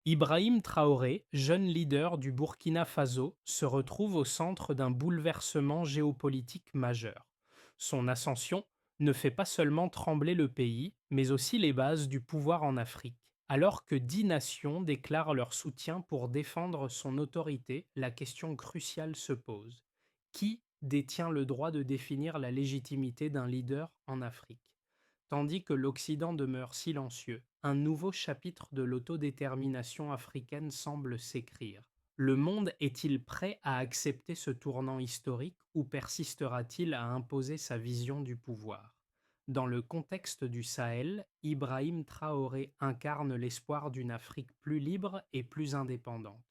Ibrahim Traoré, jeune leader du Burkina Faso, se retrouve au centre d'un bouleversement géopolitique majeur. Son ascension ne fait pas seulement trembler le pays, mais aussi les bases du pouvoir en Afrique. Alors que 10 nations déclarent leur soutien pour défendre son autorité, la question cruciale se pose. Qui détient le droit de définir la légitimité d'un leader en Afrique? Tandis que l'Occident demeure silencieux, un nouveau chapitre de l'autodétermination africaine semble s'écrire. Le monde est-il prêt à accepter ce tournant historique ou persistera-t-il à imposer sa vision du pouvoir? Dans le contexte du Sahel, Ibrahim Traoré incarne l'espoir d'une Afrique plus libre et plus indépendante.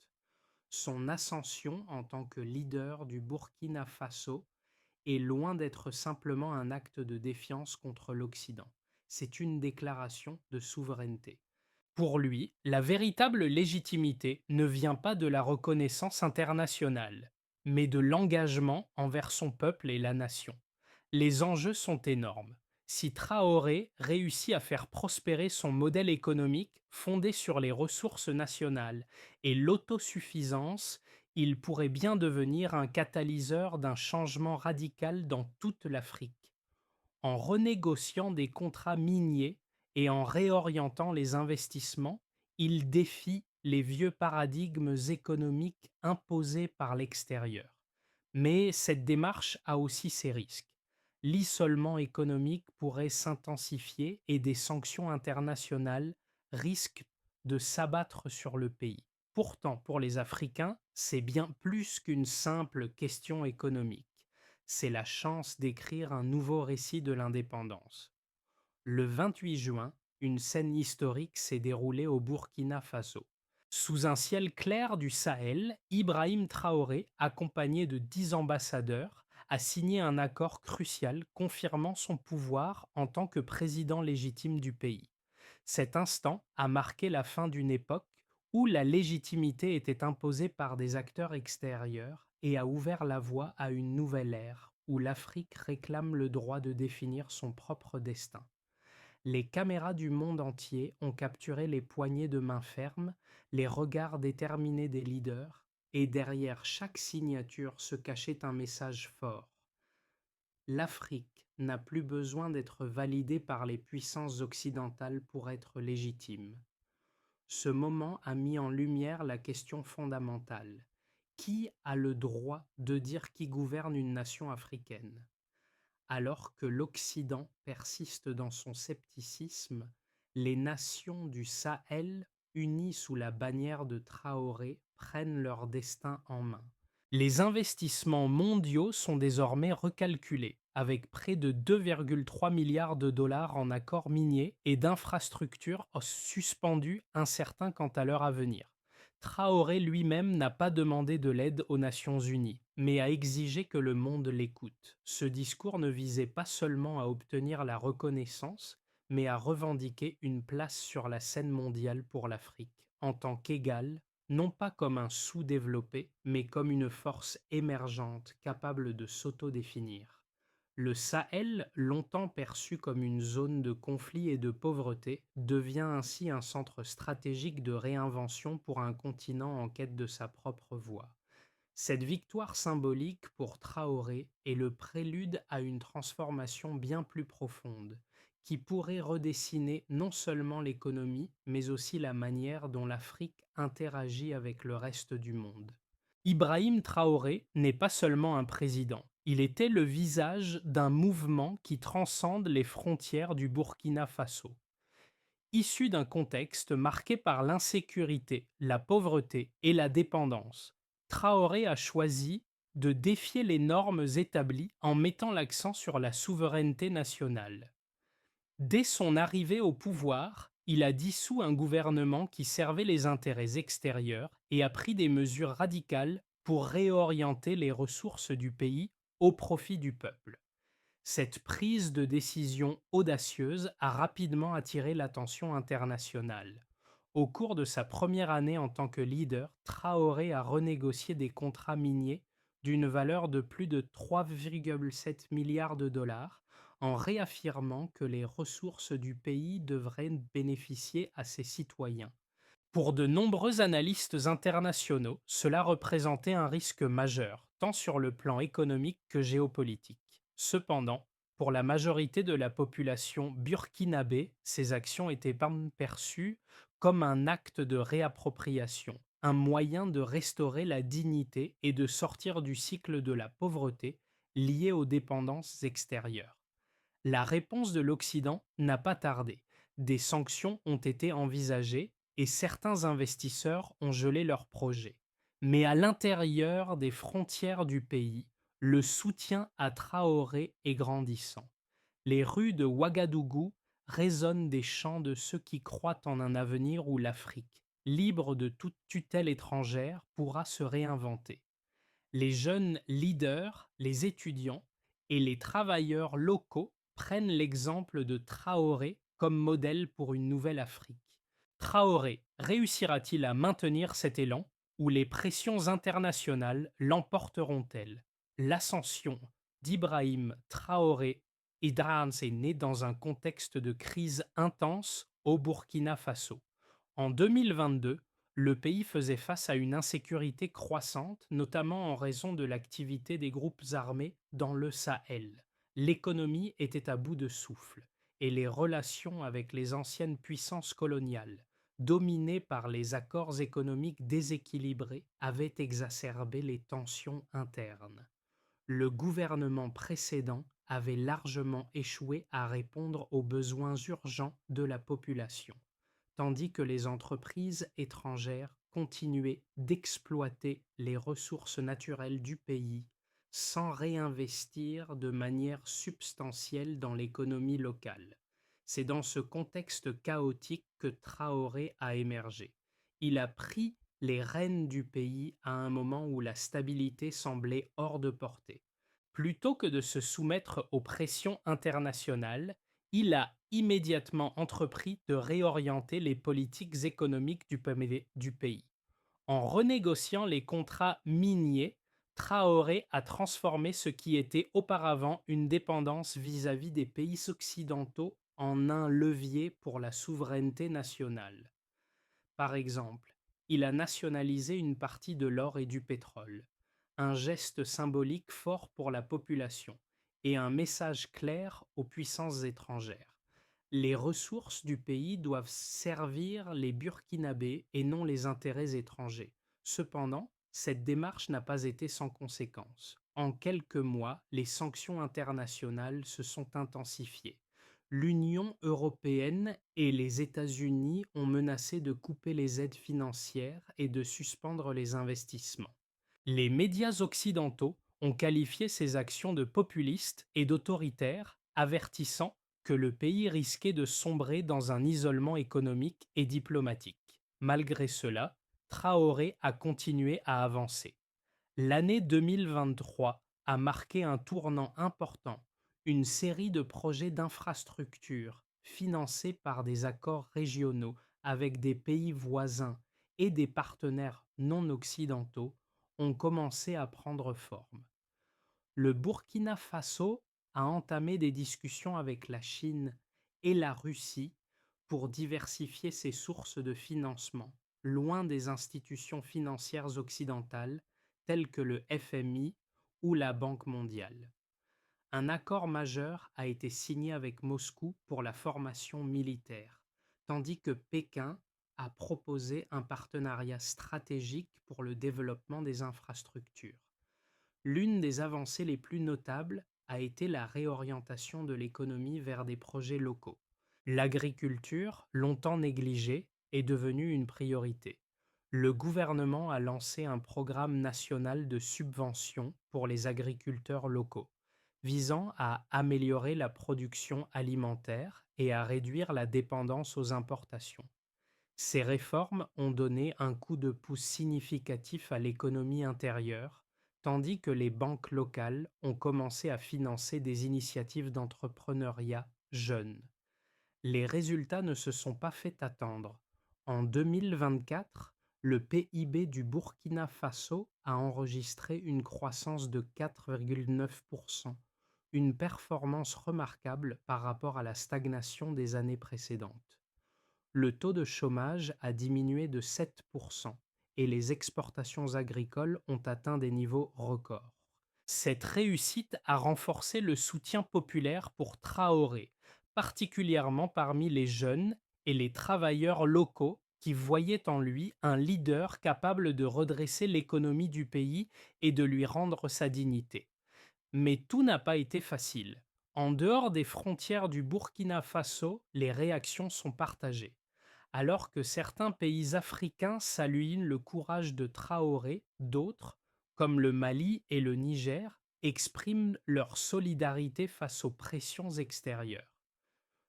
Son ascension en tant que leader du Burkina Faso est loin d'être simplement un acte de défiance contre l'Occident. C'est une déclaration de souveraineté. Pour lui, la véritable légitimité ne vient pas de la reconnaissance internationale, mais de l'engagement envers son peuple et la nation. Les enjeux sont énormes. Si Traoré réussit à faire prospérer son modèle économique fondé sur les ressources nationales et l'autosuffisance, il pourrait bien devenir un catalyseur d'un changement radical dans toute l'Afrique. En renégociant des contrats miniers et en réorientant les investissements, il défie les vieux paradigmes économiques imposés par l'extérieur. Mais cette démarche a aussi ses risques. L'isolement économique pourrait s'intensifier et des sanctions internationales risquent de s'abattre sur le pays. Pourtant, pour les Africains, c'est bien plus qu'une simple question économique. C'est la chance d'écrire un nouveau récit de l'indépendance. Le 28 juin, une scène historique s'est déroulée au Burkina Faso. Sous un ciel clair du Sahel, Ibrahim Traoré, accompagné de 10 ambassadeurs, a signé un accord crucial confirmant son pouvoir en tant que président légitime du pays. Cet instant a marqué la fin d'une époque où la légitimité était imposée par des acteurs extérieurs et a ouvert la voie à une nouvelle ère où l'Afrique réclame le droit de définir son propre destin. Les caméras du monde entier ont capturé les poignées de main fermes, les regards déterminés des leaders, et derrière chaque signature se cachait un message fort. L'Afrique n'a plus besoin d'être validée par les puissances occidentales pour être légitime. Ce moment a mis en lumière la question fondamentale. Qui a le droit de dire qui gouverne une nation africaine? Alors que l'Occident persiste dans son scepticisme, les nations du Sahel, unies sous la bannière de Traoré, prennent leur destin en main. Les investissements mondiaux sont désormais recalculés, avec près de 2,3 milliards de dollars en accords miniers et d'infrastructures suspendus incertains quant à leur avenir. Traoré lui-même n'a pas demandé de l'aide aux Nations Unies, mais a exigé que le monde l'écoute. Ce discours ne visait pas seulement à obtenir la reconnaissance, mais à revendiquer une place sur la scène mondiale pour l'Afrique, en tant qu'égal, non pas comme un sous-développé, mais comme une force émergente capable de s'autodéfinir. Le Sahel, longtemps perçu comme une zone de conflit et de pauvreté, devient ainsi un centre stratégique de réinvention pour un continent en quête de sa propre voie. Cette victoire symbolique pour Traoré est le prélude à une transformation bien plus profonde, qui pourrait redessiner non seulement l'économie, mais aussi la manière dont l'Afrique interagit avec le reste du monde. Ibrahim Traoré n'est pas seulement un président, il était le visage d'un mouvement qui transcende les frontières du Burkina Faso. Issu d'un contexte marqué par l'insécurité, la pauvreté et la dépendance, Traoré a choisi de défier les normes établies en mettant l'accent sur la souveraineté nationale. Dès son arrivée au pouvoir, il a dissous un gouvernement qui servait les intérêts extérieurs et a pris des mesures radicales pour réorienter les ressources du pays au profit du peuple. Cette prise de décision audacieuse a rapidement attiré l'attention internationale. Au cours de sa première année en tant que leader, Traoré a renégocié des contrats miniers d'une valeur de plus de 3,7 milliards de dollars, en réaffirmant que les ressources du pays devraient bénéficier à ses citoyens. Pour de nombreux analystes internationaux, cela représentait un risque majeur, tant sur le plan économique que géopolitique. Cependant, pour la majorité de la population burkinabé, ces actions étaient perçues comme un acte de réappropriation, un moyen de restaurer la dignité et de sortir du cycle de la pauvreté lié aux dépendances extérieures. La réponse de l'Occident n'a pas tardé. Des sanctions ont été envisagées et certains investisseurs ont gelé leurs projets. Mais à l'intérieur des frontières du pays, le soutien à Traoré est grandissant. Les rues de Ouagadougou résonnent des chants de ceux qui croient en un avenir où l'Afrique, libre de toute tutelle étrangère, pourra se réinventer. Les jeunes leaders, les étudiants et les travailleurs locaux prennent l'exemple de Traoré comme modèle pour une nouvelle Afrique. Traoré réussira-t-il à maintenir cet élan ou les pressions internationales l'emporteront-elles? L'ascension d'Ibrahim Traoré Idrans est née dans un contexte de crise intense au Burkina Faso. En 2022, le pays faisait face à une insécurité croissante, notamment en raison de l'activité des groupes armés dans le Sahel. L'économie était à bout de souffle et les relations avec les anciennes puissances coloniales, dominées par les accords économiques déséquilibrés, avaient exacerbé les tensions internes. Le gouvernement précédent avait largement échoué à répondre aux besoins urgents de la population, tandis que les entreprises étrangères continuaient d'exploiter les ressources naturelles du pays sans réinvestir de manière substantielle dans l'économie locale. C'est dans ce contexte chaotique que Traoré a émergé. Il a pris les rênes du pays à un moment où la stabilité semblait hors de portée. Plutôt que de se soumettre aux pressions internationales, il a immédiatement entrepris de réorienter les politiques économiques du pays. En renégociant les contrats miniers, Traoré a transformé ce qui était auparavant une dépendance vis-à-vis des pays occidentaux en un levier pour la souveraineté nationale. Par exemple, il a nationalisé une partie de l'or et du pétrole, un geste symbolique fort pour la population et un message clair aux puissances étrangères. Les ressources du pays doivent servir les Burkinabés et non les intérêts étrangers. Cependant, cette démarche n'a pas été sans conséquence. En quelques mois, les sanctions internationales se sont intensifiées. L'Union européenne et les États-Unis ont menacé de couper les aides financières et de suspendre les investissements. Les médias occidentaux ont qualifié ces actions de populistes et d'autoritaires, avertissant que le pays risquait de sombrer dans un isolement économique et diplomatique. Malgré cela, Traoré a continué à avancer. L'année 2023 a marqué un tournant important, une série de projets d'infrastructures financés par des accords régionaux avec des pays voisins et des partenaires non occidentaux ont commencé à prendre forme. Le Burkina Faso a entamé des discussions avec la Chine et la Russie pour diversifier ses sources de financement, loin des institutions financières occidentales telles que le FMI ou la Banque mondiale. Un accord majeur a été signé avec Moscou pour la formation militaire, tandis que Pékin a proposé un partenariat stratégique pour le développement des infrastructures. L'une des avancées les plus notables a été la réorientation de l'économie vers des projets locaux. L'agriculture, longtemps négligée, est devenue une priorité. Le gouvernement a lancé un programme national de subventions pour les agriculteurs locaux, visant à améliorer la production alimentaire et à réduire la dépendance aux importations. Ces réformes ont donné un coup de pouce significatif à l'économie intérieure, tandis que les banques locales ont commencé à financer des initiatives d'entrepreneuriat jeunes. Les résultats ne se sont pas fait attendre. En 2024, le PIB du Burkina Faso a enregistré une croissance de 4,9%, une performance remarquable par rapport à la stagnation des années précédentes. le taux de chômage a diminué de 7% et les exportations agricoles ont atteint des niveaux records. Cette réussite a renforcé le soutien populaire pour Traoré, particulièrement parmi les jeunes et les travailleurs locaux qui voyaient en lui un leader capable de redresser l'économie du pays et de lui rendre sa dignité. Mais tout n'a pas été facile. En dehors des frontières du Burkina Faso, les réactions sont partagées. Alors que certains pays africains saluent le courage de Traoré, d'autres, comme le Mali et le Niger, expriment leur solidarité face aux pressions extérieures.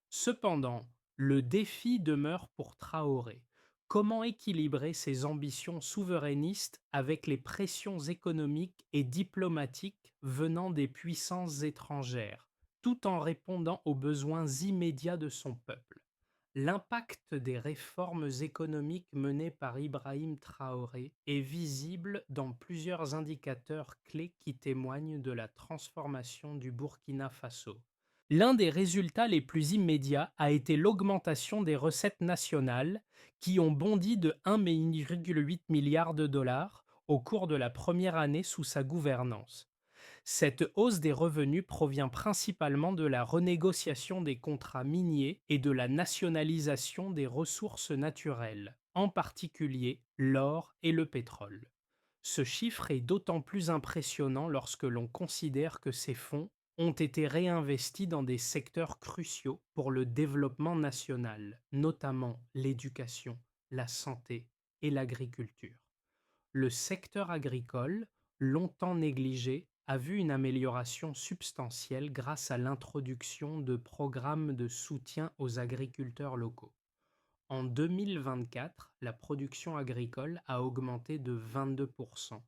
Cependant, le défi demeure pour Traoré. Comment équilibrer ses ambitions souverainistes avec les pressions économiques et diplomatiques venant des puissances étrangères, tout en répondant aux besoins immédiats de son peuple? L'impact des réformes économiques menées par Ibrahim Traoré est visible dans plusieurs indicateurs clés qui témoignent de la transformation du Burkina Faso. L'un des résultats les plus immédiats a été l'augmentation des recettes nationales qui ont bondi de 1,8 milliard de dollars au cours de la première année sous sa gouvernance. Cette hausse des revenus provient principalement de la renégociation des contrats miniers et de la nationalisation des ressources naturelles, en particulier l'or et le pétrole. Ce chiffre est d'autant plus impressionnant lorsque l'on considère que ces fonds ont été réinvestis dans des secteurs cruciaux pour le développement national, notamment l'éducation, la santé et l'agriculture. Le secteur agricole, longtemps négligé, a vu une amélioration substantielle grâce à l'introduction de programmes de soutien aux agriculteurs locaux. En 2024, la production agricole a augmenté de 22%,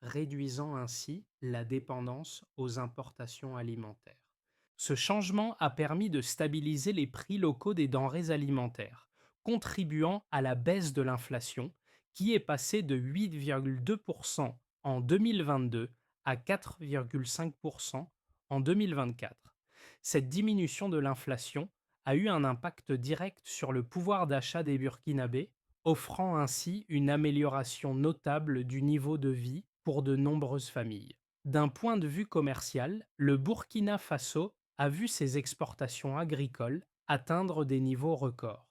réduisant ainsi la dépendance aux importations alimentaires. Ce changement a permis de stabiliser les prix locaux des denrées alimentaires, contribuant à la baisse de l'inflation, qui est passée de 8,2% en 2022 à 4,5% en 2024. Cette diminution de l'inflation a eu un impact direct sur le pouvoir d'achat des Burkinabés, offrant ainsi une amélioration notable du niveau de vie pour de nombreuses familles. D'un point de vue commercial, le Burkina Faso a vu ses exportations agricoles atteindre des niveaux records.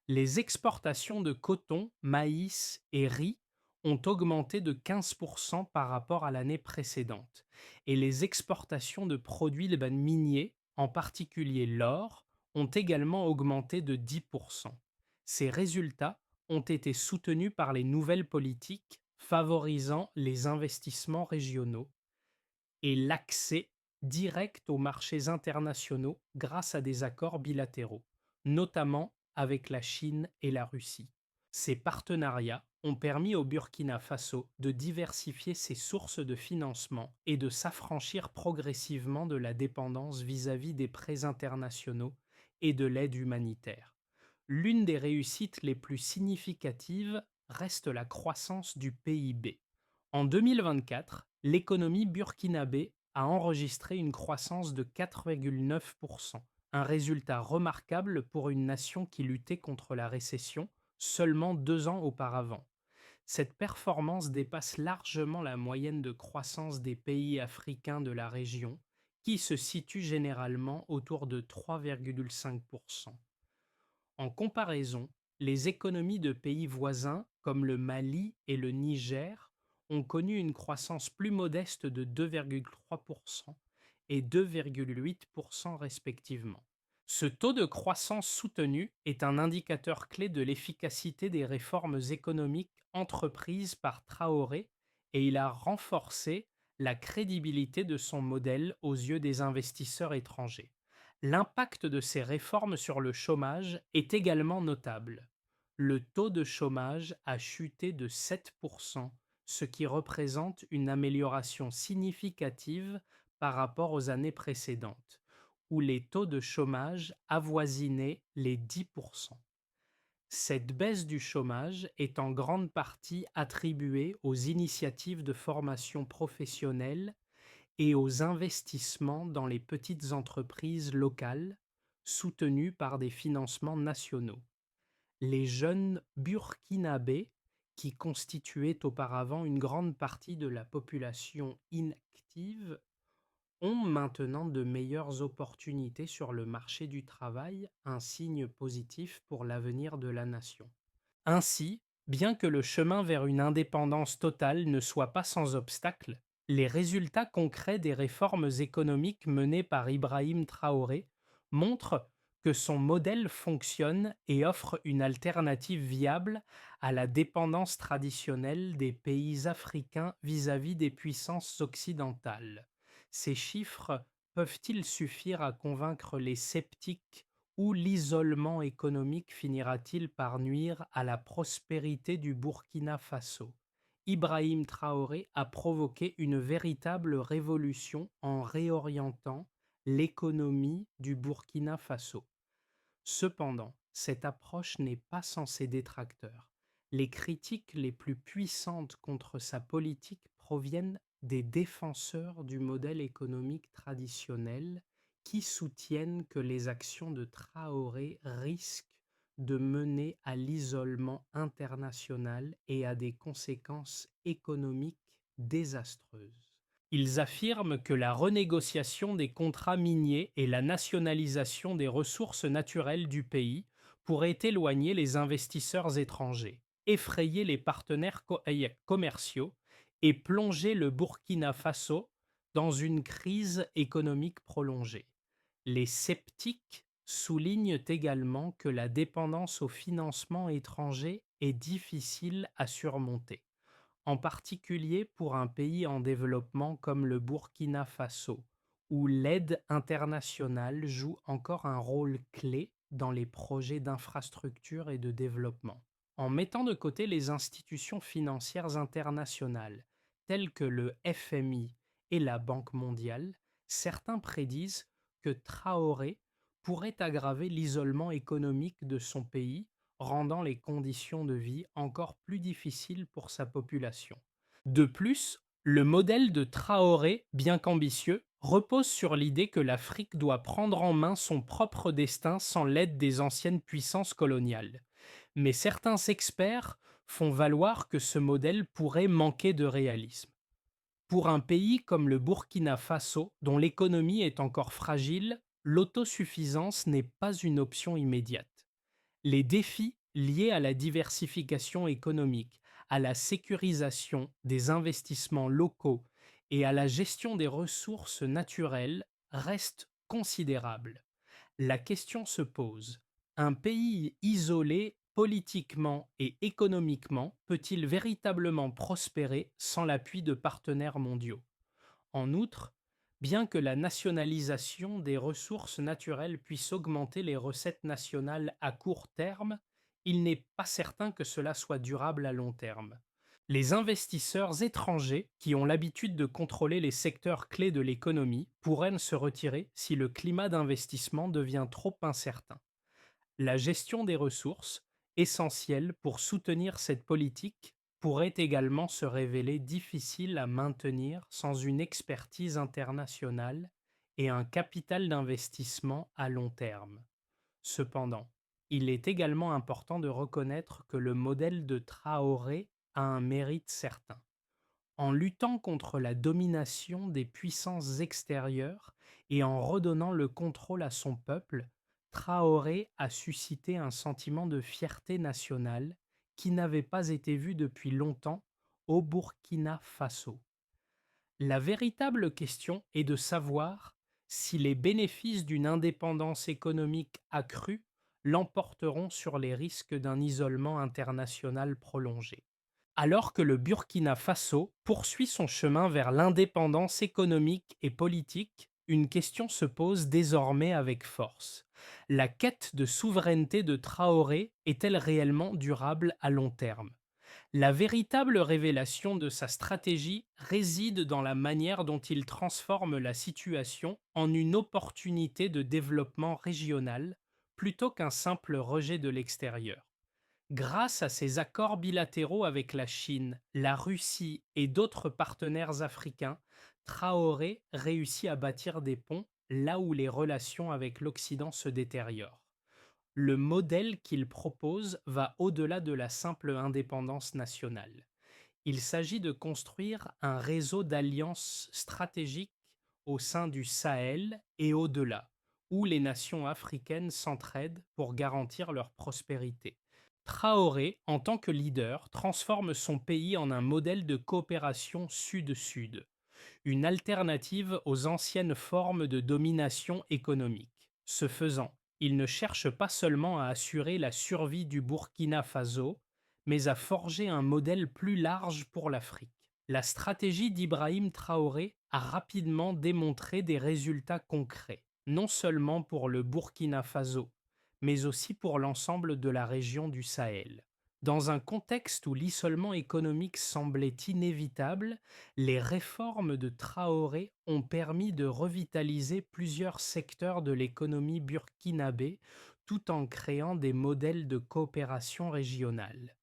Les exportations de coton, maïs et riz ont augmenté de 15% par rapport à l'année précédente, et les exportations de produits miniers, en particulier l'or, ont également augmenté de 10%. Ces résultats ont été soutenus par les nouvelles politiques favorisant les investissements régionaux et l'accès direct aux marchés internationaux grâce à des accords bilatéraux, notamment avec la Chine et la Russie. Ces partenariats ont permis au Burkina Faso de diversifier ses sources de financement et de s'affranchir progressivement de la dépendance vis-à-vis des prêts internationaux et de l'aide humanitaire. L'une des réussites les plus significatives reste la croissance du PIB. En 2024, l'économie burkinabé a enregistré une croissance de 4,9%, un résultat remarquable pour une nation qui luttait contre la récession seulement 2 ans auparavant. Cette performance dépasse largement la moyenne de croissance des pays africains de la région, qui se situe généralement autour de 3,5%. En comparaison, les économies de pays voisins comme le Mali et le Niger ont connu une croissance plus modeste de 2,3% et 2,8% respectivement. Ce taux de croissance soutenu est un indicateur clé de l'efficacité des réformes économiques entreprises par Traoré et il a renforcé la crédibilité de son modèle aux yeux des investisseurs étrangers. L'impact de ces réformes sur le chômage est également notable. Le taux de chômage a chuté de 7%, ce qui représente une amélioration significative par rapport aux années précédentes, où les taux de chômage avoisinaient les 10%. Cette baisse du chômage est en grande partie attribuée aux initiatives de formation professionnelle et aux investissements dans les petites entreprises locales soutenus par des financements nationaux. Les jeunes burkinabés, qui constituaient auparavant une grande partie de la population inactive, ont maintenant de meilleures opportunités sur le marché du travail, un signe positif pour l'avenir de la nation. Ainsi, bien que le chemin vers une indépendance totale ne soit pas sans obstacle, les résultats concrets des réformes économiques menées par Ibrahim Traoré montrent que son modèle fonctionne et offre une alternative viable à la dépendance traditionnelle des pays africains vis-à-vis des puissances occidentales. Ces chiffres peuvent-ils suffire à convaincre les sceptiques ou l'isolement économique finira-t-il par nuire à la prospérité du Burkina Faso? Ibrahim Traoré a provoqué une véritable révolution en réorientant l'économie du Burkina Faso. Cependant, cette approche n'est pas sans ses détracteurs. Les critiques les plus puissantes contre sa politique proviennent des défenseurs du modèle économique traditionnel qui soutiennent que les actions de Traoré risquent de mener à l'isolement international et à des conséquences économiques désastreuses. Ils affirment que la renégociation des contrats miniers et la nationalisation des ressources naturelles du pays pourraient éloigner les investisseurs étrangers, effrayer les partenaires commerciaux et plonger le Burkina Faso dans une crise économique prolongée. Les sceptiques soulignent également que la dépendance au financement étranger est difficile à surmonter, en particulier pour un pays en développement comme le Burkina Faso, où l'aide internationale joue encore un rôle clé dans les projets d'infrastructure et de développement. En mettant de côté les institutions financières internationales, telles que le FMI et la Banque mondiale, certains prédisent que Traoré pourrait aggraver l'isolement économique de son pays, rendant les conditions de vie encore plus difficiles pour sa population. De plus, le modèle de Traoré, bien qu'ambitieux, repose sur l'idée que l'Afrique doit prendre en main son propre destin sans l'aide des anciennes puissances coloniales. Mais certains experts font valoir que ce modèle pourrait manquer de réalisme. Pour un pays comme le Burkina Faso, dont l'économie est encore fragile, l'autosuffisance n'est pas une option immédiate. Les défis liés à la diversification économique, à la sécurisation des investissements locaux et à la gestion des ressources naturelles restent considérables. La question se pose: un pays isolé politiquement et économiquement peut-il véritablement prospérer sans l'appui de partenaires mondiaux? En outre, bien que la nationalisation des ressources naturelles puisse augmenter les recettes nationales à court terme, il n'est pas certain que cela soit durable à long terme. Les investisseurs étrangers, qui ont l'habitude de contrôler les secteurs clés de l'économie, pourraient se retirer si le climat d'investissement devient trop incertain. La gestion des ressources, essentielle pour soutenir cette politique, pourrait également se révéler difficile à maintenir sans une expertise internationale et un capital d'investissement à long terme. Cependant, il est également important de reconnaître que le modèle de Traoré a un mérite certain. En luttant contre la domination des puissances extérieures et en redonnant le contrôle à son peuple, Traoré a suscité un sentiment de fierté nationale qui n'avait pas été vu depuis longtemps au Burkina Faso. La véritable question est de savoir si les bénéfices d'une indépendance économique accrue l'emporteront sur les risques d'un isolement international prolongé. Alors que le Burkina Faso poursuit son chemin vers l'indépendance économique et politique, une question se pose désormais avec force. La quête de souveraineté de Traoré est-elle réellement durable à long terme? La véritable révélation de sa stratégie réside dans la manière dont il transforme la situation en une opportunité de développement régional plutôt qu'un simple rejet de l'extérieur. Grâce à ses accords bilatéraux avec la Chine, la Russie et d'autres partenaires africains, Traoré réussit à bâtir des ponts là où les relations avec l'Occident se détériorent. Le modèle qu'il propose va au-delà de la simple indépendance nationale. Il s'agit de construire un réseau d'alliances stratégiques au sein du Sahel et au-delà, où les nations africaines s'entraident pour garantir leur prospérité. Traoré, en tant que leader, transforme son pays en un modèle de coopération sud-sud, une alternative aux anciennes formes de domination économique. Ce faisant, il ne cherche pas seulement à assurer la survie du Burkina Faso, mais à forger un modèle plus large pour l'Afrique. La stratégie d'Ibrahim Traoré a rapidement démontré des résultats concrets, non seulement pour le Burkina Faso, mais aussi pour l'ensemble de la région du Sahel. Dans un contexte où l'isolement économique semblait inévitable, les réformes de Traoré ont permis de revitaliser plusieurs secteurs de l'économie burkinabé tout en créant des modèles de coopération régionale.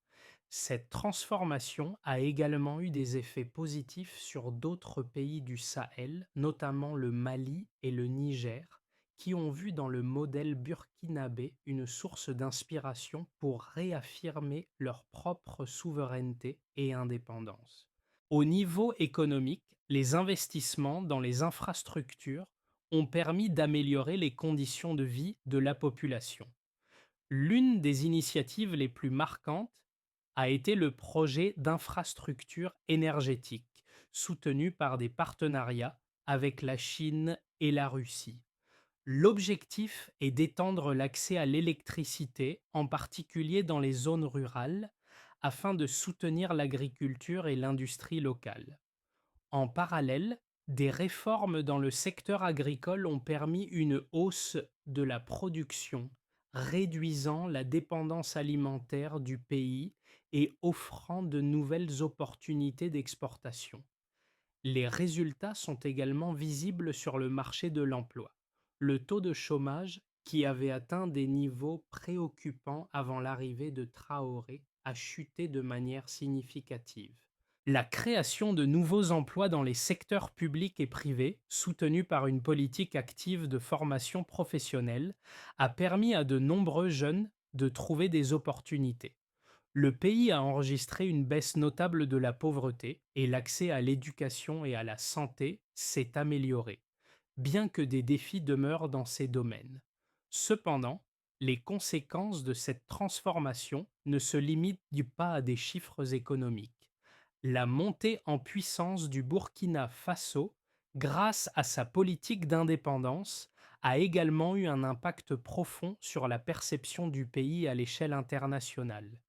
Cette transformation a également eu des effets positifs sur d'autres pays du Sahel, notamment le Mali et le Niger, qui ont vu dans le modèle burkinabé une source d'inspiration pour réaffirmer leur propre souveraineté et indépendance. Au niveau économique, les investissements dans les infrastructures ont permis d'améliorer les conditions de vie de la population. L'une des initiatives les plus marquantes a été le projet d'infrastructure énergétique, soutenu par des partenariats avec la Chine et la Russie. L'objectif est d'étendre l'accès à l'électricité, en particulier dans les zones rurales, afin de soutenir l'agriculture et l'industrie locale. En parallèle, des réformes dans le secteur agricole ont permis une hausse de la production, réduisant la dépendance alimentaire du pays et offrant de nouvelles opportunités d'exportation. Les résultats sont également visibles sur le marché de l'emploi. Le taux de chômage, qui avait atteint des niveaux préoccupants avant l'arrivée de Traoré, a chuté de manière significative. La création de nouveaux emplois dans les secteurs publics et privés, soutenus par une politique active de formation professionnelle, a permis à de nombreux jeunes de trouver des opportunités. Le pays a enregistré une baisse notable de la pauvreté et l'accès à l'éducation et à la santé s'est amélioré, bien que des défis demeurent dans ces domaines. Cependant, les conséquences de cette transformation ne se limitent pas à des chiffres économiques. La montée en puissance du Burkina Faso, grâce à sa politique d'indépendance, a également eu un impact profond sur la perception du pays à l'échelle internationale.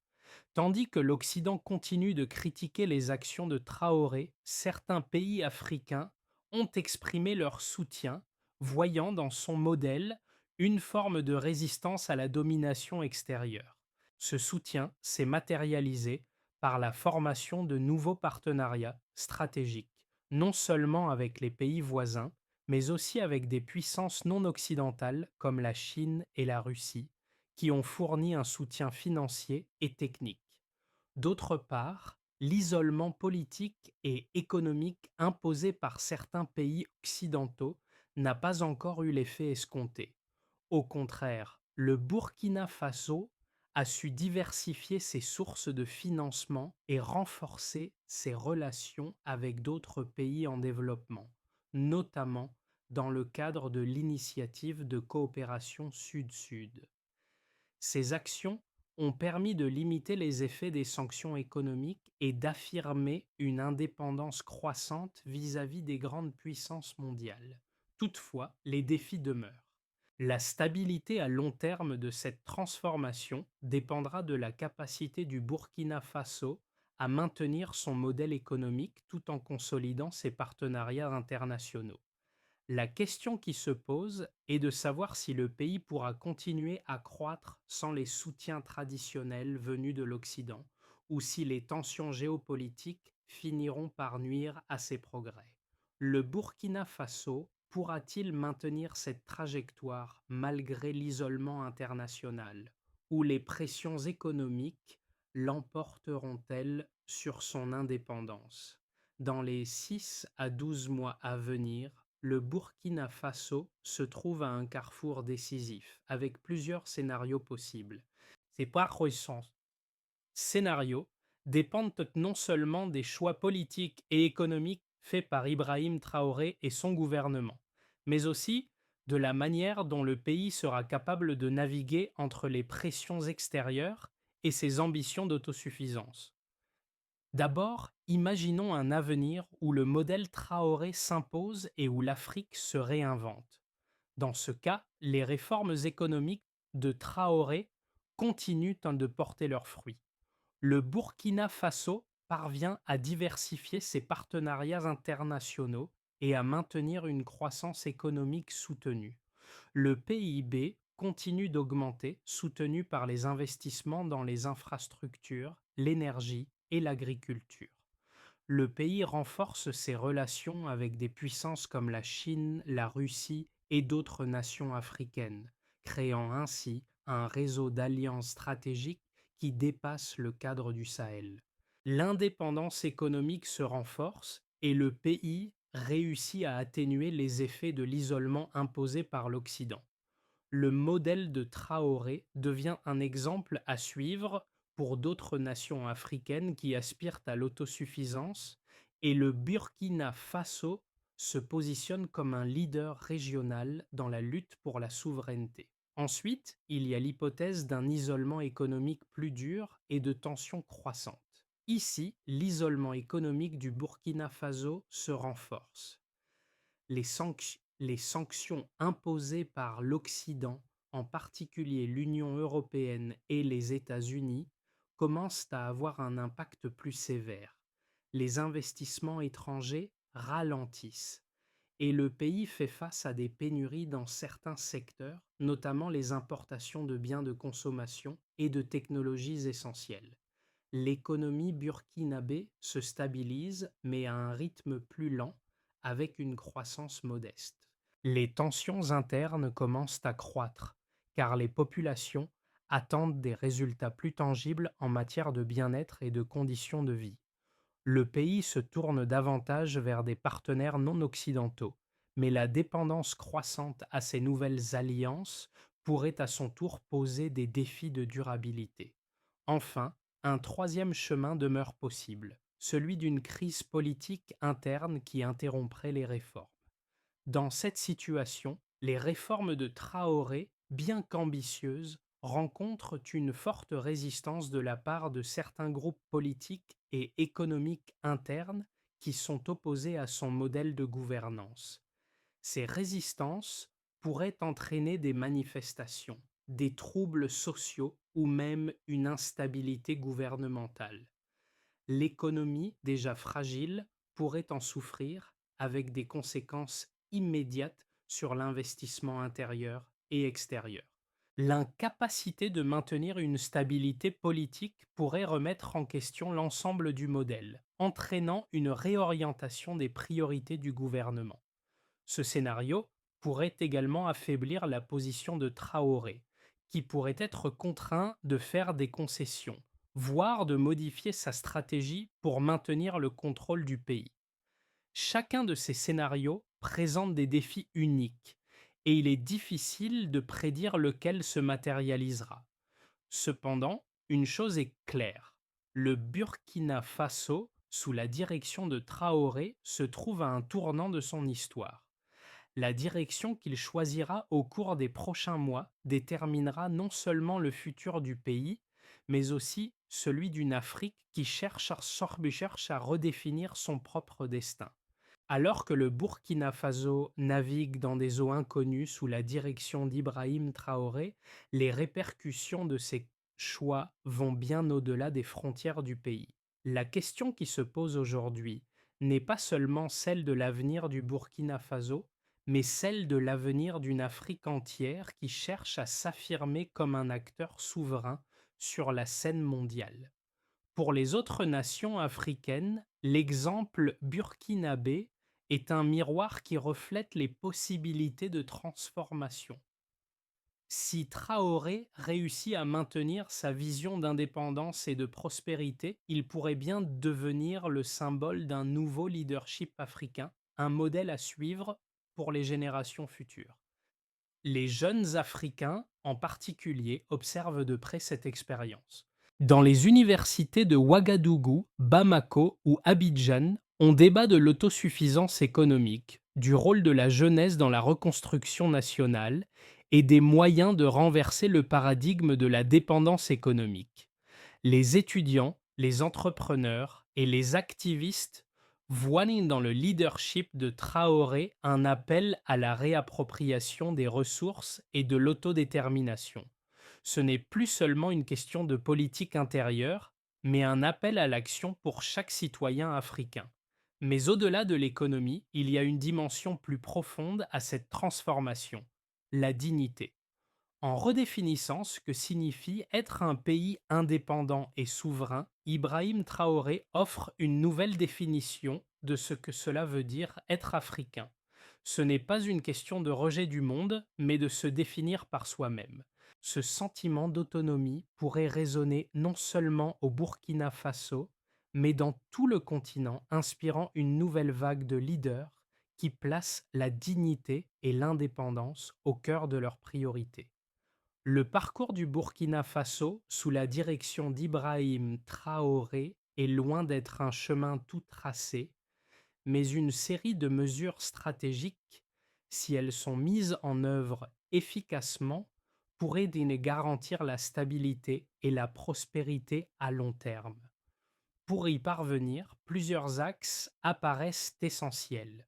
Tandis que l'Occident continue de critiquer les actions de Traoré, certains pays africains ont exprimé leur soutien, voyant dans son modèle une forme de résistance à la domination extérieure. Ce soutien s'est matérialisé par la formation de nouveaux partenariats stratégiques, non seulement avec les pays voisins, mais aussi avec des puissances non occidentales comme la Chine et la Russie, qui ont fourni un soutien financier et technique. D'autre part, l'isolement politique et économique imposé par certains pays occidentaux n'a pas encore eu l'effet escompté. Au contraire, le Burkina Faso a su diversifier ses sources de financement et renforcer ses relations avec d'autres pays en développement, notamment dans le cadre de l'initiative de coopération Sud-Sud. Ces actions ont permis de limiter les effets des sanctions économiques et d'affirmer une indépendance croissante vis-à-vis des grandes puissances mondiales. Toutefois, les défis demeurent. La stabilité à long terme de cette transformation dépendra de la capacité du Burkina Faso à maintenir son modèle économique tout en consolidant ses partenariats internationaux. La question qui se pose est de savoir si le pays pourra continuer à croître sans les soutiens traditionnels venus de l'Occident, ou si les tensions géopolitiques finiront par nuire à ses progrès. Le Burkina Faso pourra-t-il maintenir cette trajectoire malgré l'isolement international, ou les pressions économiques l'emporteront-elles sur son indépendance? Dans les 6 à 12 mois à venir, le Burkina Faso se trouve à un carrefour décisif, avec plusieurs scénarios possibles. Ces prochains scénarios dépendent non seulement des choix politiques et économiques faits par Ibrahim Traoré et son gouvernement, mais aussi de la manière dont le pays sera capable de naviguer entre les pressions extérieures et ses ambitions d'autosuffisance. D'abord, imaginons un avenir où le modèle Traoré s'impose et où l'Afrique se réinvente. Dans ce cas, les réformes économiques de Traoré continuent de porter leurs fruits. Le Burkina Faso parvient à diversifier ses partenariats internationaux et à maintenir une croissance économique soutenue. Le PIB continue d'augmenter, soutenu par les investissements dans les infrastructures, l'énergie et l'agriculture. Le pays renforce ses relations avec des puissances comme la Chine, la Russie et d'autres nations africaines, créant ainsi un réseau d'alliances stratégiques qui dépasse le cadre du Sahel. L'indépendance économique se renforce et le pays réussit à atténuer les effets de l'isolement imposé par l'Occident. Le modèle de Traoré devient un exemple à suivre pour d'autres nations africaines qui aspirent à l'autosuffisance et le Burkina Faso se positionne comme un leader régional dans la lutte pour la souveraineté. Ensuite, il y a l'hypothèse d'un isolement économique plus dur et de tensions croissantes. Ici, l'isolement économique du Burkina Faso se renforce. Les sanctions imposées par l'Occident, en particulier l'Union européenne et les États-Unis, commencent à avoir un impact plus sévère. Les investissements étrangers ralentissent et le pays fait face à des pénuries dans certains secteurs, notamment les importations de biens de consommation et de technologies essentielles. L'économie burkinabé se stabilise, mais à un rythme plus lent, avec une croissance modeste. Les tensions internes commencent à croître, car les populations attendent des résultats plus tangibles en matière de bien-être et de conditions de vie. Le pays se tourne davantage vers des partenaires non occidentaux, mais la dépendance croissante à ces nouvelles alliances pourrait à son tour poser des défis de durabilité. Enfin, un troisième chemin demeure possible, celui d'une crise politique interne qui interromprait les réformes. Dans cette situation, les réformes de Traoré, bien qu'ambitieuses, rencontrent une forte résistance de la part de certains groupes politiques et économiques internes qui sont opposés à son modèle de gouvernance. Ces résistances pourraient entraîner des manifestations, des troubles sociaux ou même une instabilité gouvernementale. L'économie, déjà fragile, pourrait en souffrir avec des conséquences immédiates sur l'investissement intérieur et extérieur. L'incapacité de maintenir une stabilité politique pourrait remettre en question l'ensemble du modèle, entraînant une réorientation des priorités du gouvernement. Ce scénario pourrait également affaiblir la position de Traoré, qui pourrait être contraint de faire des concessions, voire de modifier sa stratégie pour maintenir le contrôle du pays. Chacun de ces scénarios présente des défis uniques, et il est difficile de prédire lequel se matérialisera. Cependant, une chose est claire, le Burkina Faso, sous la direction de Traoré, se trouve à un tournant de son histoire. La direction qu'il choisira au cours des prochains mois déterminera non seulement le futur du pays, mais aussi celui d'une Afrique qui cherche à redéfinir son propre destin. Alors que le Burkina Faso navigue dans des eaux inconnues sous la direction d'Ibrahim Traoré, les répercussions de ses choix vont bien au-delà des frontières du pays. La question qui se pose aujourd'hui n'est pas seulement celle de l'avenir du Burkina Faso, mais celle de l'avenir d'une Afrique entière qui cherche à s'affirmer comme un acteur souverain sur la scène mondiale. Pour les autres nations africaines, l'exemple burkinabé est un miroir qui reflète les possibilités de transformation. Si Traoré réussit à maintenir sa vision d'indépendance et de prospérité, il pourrait bien devenir le symbole d'un nouveau leadership africain, un modèle à suivre pour les générations futures. Les jeunes Africains, en particulier, observent de près cette expérience. Dans les universités de Ouagadougou, Bamako ou Abidjan, on débat de l'autosuffisance économique, du rôle de la jeunesse dans la reconstruction nationale et des moyens de renverser le paradigme de la dépendance économique. Les étudiants, les entrepreneurs et les activistes voient dans le leadership de Traoré un appel à la réappropriation des ressources et de l'autodétermination. Ce n'est plus seulement une question de politique intérieure, mais un appel à l'action pour chaque citoyen africain. Mais au-delà de l'économie, il y a une dimension plus profonde à cette transformation, la dignité. En redéfinissant ce que signifie être un pays indépendant et souverain, Ibrahim Traoré offre une nouvelle définition de ce que cela veut dire être africain. Ce n'est pas une question de rejet du monde, mais de se définir par soi-même. Ce sentiment d'autonomie pourrait résonner non seulement au Burkina Faso, mais dans tout le continent, inspirant une nouvelle vague de leaders qui placent la dignité et l'indépendance au cœur de leurs priorités. Le parcours du Burkina Faso sous la direction d'Ibrahim Traoré est loin d'être un chemin tout tracé, mais une série de mesures stratégiques, si elles sont mises en œuvre efficacement, pourraient garantir la stabilité et la prospérité à long terme. Pour y parvenir, plusieurs axes apparaissent essentiels.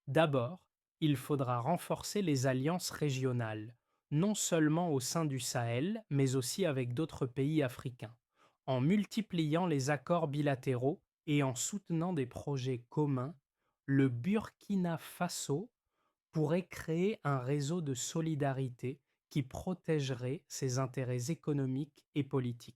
D'abord, il faudra renforcer les alliances régionales, non seulement au sein du Sahel, mais aussi avec d'autres pays africains, en multipliant les accords bilatéraux et en soutenant des projets communs. Le Burkina Faso pourrait créer un réseau de solidarité qui protégerait ses intérêts économiques et politiques.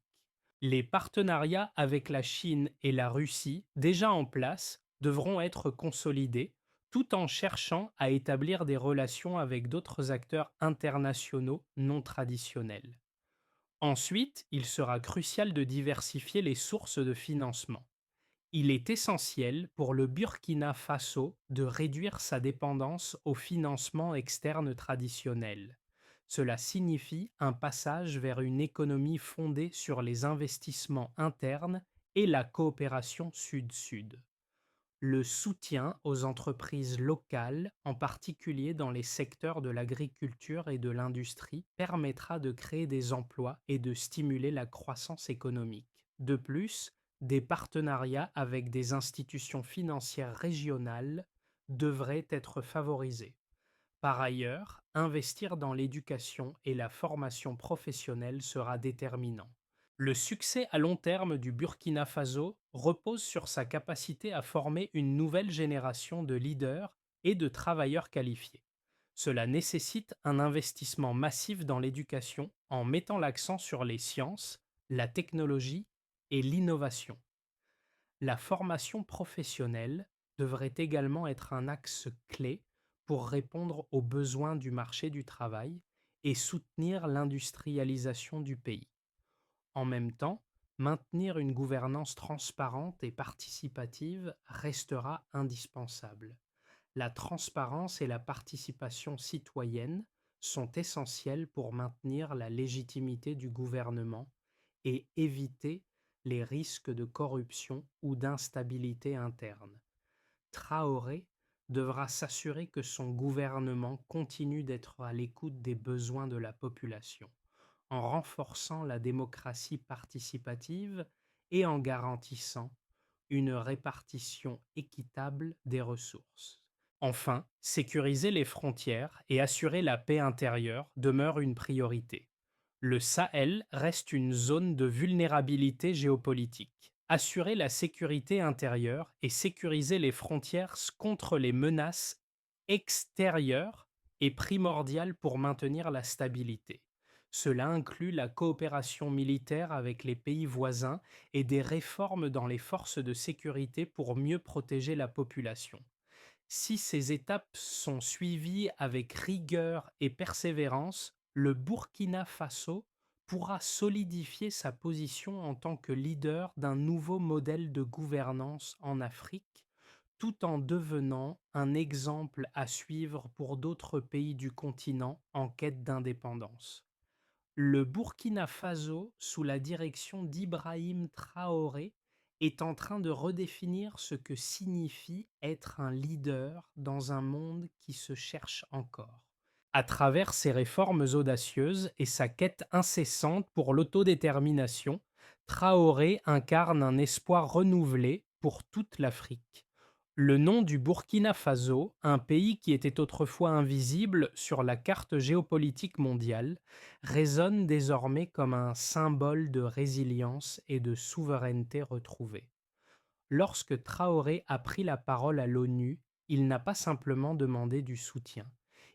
Les partenariats avec la Chine et la Russie, déjà en place, devront être consolidés, tout en cherchant à établir des relations avec d'autres acteurs internationaux non traditionnels. Ensuite, il sera crucial de diversifier les sources de financement. Il est essentiel pour le Burkina Faso de réduire sa dépendance au financement externe traditionnel. Cela signifie un passage vers une économie fondée sur les investissements internes et la coopération sud-sud. Le soutien aux entreprises locales, en particulier dans les secteurs de l'agriculture et de l'industrie, permettra de créer des emplois et de stimuler la croissance économique. De plus, des partenariats avec des institutions financières régionales devraient être favorisés. Par ailleurs, investir dans l'éducation et la formation professionnelle sera déterminant. Le succès à long terme du Burkina Faso repose sur sa capacité à former une nouvelle génération de leaders et de travailleurs qualifiés. Cela nécessite un investissement massif dans l'éducation en mettant l'accent sur les sciences, la technologie et l'innovation. La formation professionnelle devrait également être un axe clé pour répondre aux besoins du marché du travail et soutenir l'industrialisation du pays. En même temps, maintenir une gouvernance transparente et participative restera indispensable. La transparence et la participation citoyenne sont essentielles pour maintenir la légitimité du gouvernement et éviter les risques de corruption ou d'instabilité interne. Traoré devra s'assurer que son gouvernement continue d'être à l'écoute des besoins de la population, en renforçant la démocratie participative et en garantissant une répartition équitable des ressources. Enfin, sécuriser les frontières et assurer la paix intérieure demeure une priorité. Le Sahel reste une zone de vulnérabilité géopolitique. Assurer la sécurité intérieure et sécuriser les frontières contre les menaces extérieures est primordial pour maintenir la stabilité. Cela inclut la coopération militaire avec les pays voisins et des réformes dans les forces de sécurité pour mieux protéger la population. Si ces étapes sont suivies avec rigueur et persévérance, le Burkina Faso pourra solidifier sa position en tant que leader d'un nouveau modèle de gouvernance en Afrique, tout en devenant un exemple à suivre pour d'autres pays du continent en quête d'indépendance. Le Burkina Faso, sous la direction d'Ibrahim Traoré, est en train de redéfinir ce que signifie être un leader dans un monde qui se cherche encore. À travers ses réformes audacieuses et sa quête incessante pour l'autodétermination, Traoré incarne un espoir renouvelé pour toute l'Afrique. Le nom du Burkina Faso, un pays qui était autrefois invisible sur la carte géopolitique mondiale, résonne désormais comme un symbole de résilience et de souveraineté retrouvée. Lorsque Traoré a pris la parole à l'ONU, il n'a pas simplement demandé du soutien.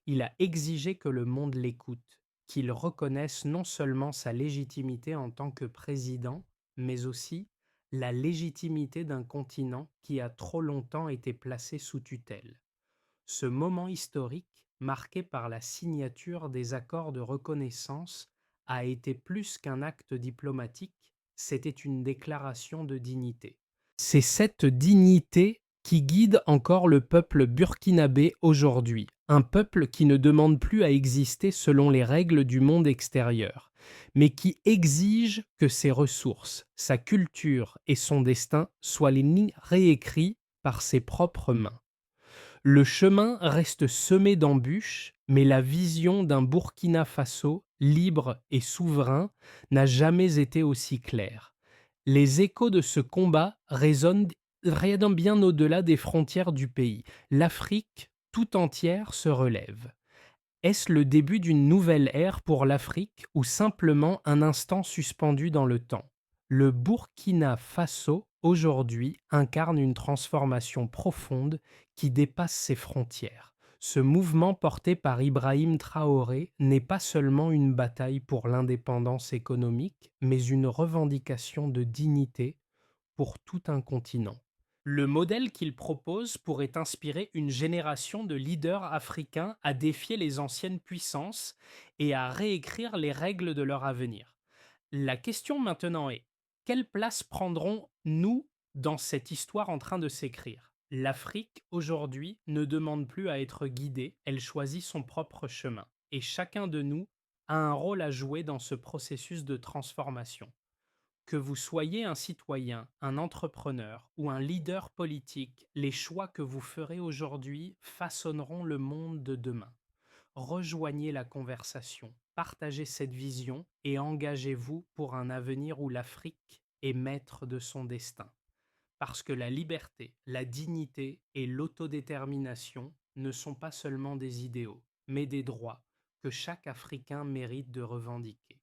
Il a exigé que le monde l'écoute, qu'il reconnaisse non seulement sa légitimité en tant que président, mais aussi la légitimité d'un continent qui a trop longtemps été placé sous tutelle. Ce moment historique, marqué par la signature des accords de reconnaissance, a été plus qu'un acte diplomatique, c'était une déclaration de dignité. C'est cette dignité qui guide encore le peuple burkinabé aujourd'hui, un peuple qui ne demande plus à exister selon les règles du monde extérieur, mais qui exige que ses ressources, sa culture et son destin soient réécrits par ses propres mains. Le chemin reste semé d'embûches, mais la vision d'un Burkina Faso libre et souverain n'a jamais été aussi claire. Les échos de ce combat résonnent bien au-delà des frontières du pays. L'Afrique tout entière se relève. Est-ce le début d'une nouvelle ère pour l'Afrique ou simplement un instant suspendu dans le temps? Le Burkina Faso, aujourd'hui, incarne une transformation profonde qui dépasse ses frontières. Ce mouvement porté par Ibrahim Traoré n'est pas seulement une bataille pour l'indépendance économique, mais une revendication de dignité pour tout un continent. Le modèle qu'il propose pourrait inspirer une génération de leaders africains à défier les anciennes puissances et à réécrire les règles de leur avenir. La question maintenant est, quelle place prendrons-nous dans cette histoire en train de s'écrire? L'Afrique, aujourd'hui, ne demande plus à être guidée, elle choisit son propre chemin. Et chacun de nous a un rôle à jouer dans ce processus de transformation. Que vous soyez un citoyen, un entrepreneur ou un leader politique, les choix que vous ferez aujourd'hui façonneront le monde de demain. Rejoignez la conversation, partagez cette vision et engagez-vous pour un avenir où l'Afrique est maître de son destin. Parce que la liberté, la dignité et l'autodétermination ne sont pas seulement des idéaux, mais des droits que chaque Africain mérite de revendiquer.